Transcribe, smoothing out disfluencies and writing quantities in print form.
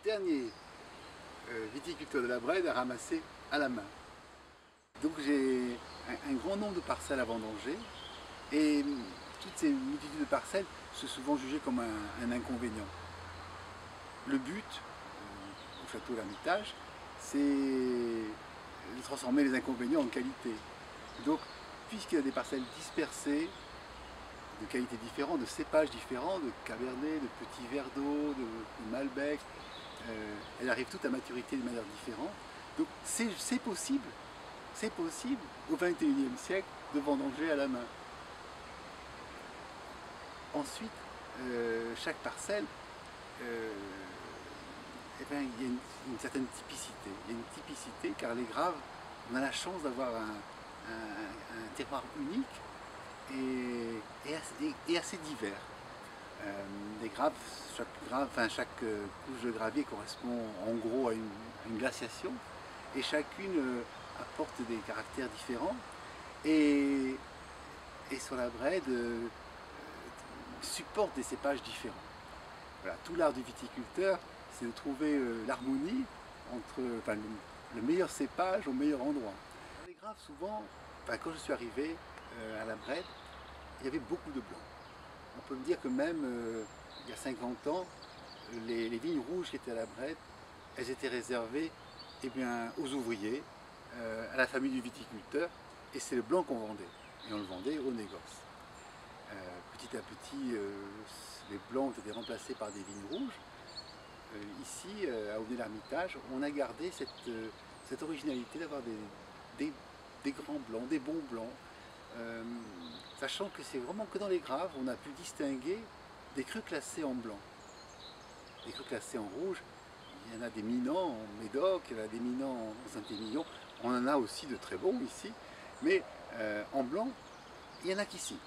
dernier viticulteur de la Brède à ramasser à la main. Donc j'ai un grand nombre de parcelles à vendanger et toutes ces multitudes de parcelles sont souvent jugées comme un inconvénient. Le but au château L'Hermitage, c'est de transformer les inconvénients en qualité. Donc, puisqu'il y a des parcelles dispersées, de qualités différentes, de cépages différents, de cabernet, de petits verres d'eau, de malbec, elles arrivent toutes à maturité de manière différente. Donc c'est possible au XXIe siècle de vendanger à la main. Ensuite, chaque parcelle, il y a une certaine typicité. Il y a une typicité car les Graves, on a la chance d'avoir un terroir unique et assez divers. Les graves, chaque couche de gravier correspond en gros à une glaciation et chacune apporte des caractères différents et sur la Brède supporte des cépages différents. Voilà, tout l'art du viticulteur, c'est de trouver l'harmonie entre le meilleur cépage au meilleur endroit. Dans les graves, souvent, quand je suis arrivé à la Brède, il y avait beaucoup de blancs. On peut me dire que même il y a 50 ans, les vignes rouges qui étaient à la Brède, elles étaient réservées aux ouvriers, à la famille du viticulteur, et c'est le blanc qu'on vendait. Et on le vendait au négoce. Petit à petit, les blancs ont été remplacés par des vignes rouges. Ici, à Aulnay-l'Hermitage, on a gardé cette originalité d'avoir des grands blancs, des bons blancs, sachant que c'est vraiment que dans les Graves, on a pu distinguer des crus classés en blanc. Des crus classés en rouge, il y en a des minants en Médoc, il y en a des minants en Saint-Émilion, on en a aussi de très bons ici, mais en blanc, il n'y en a qu'ici.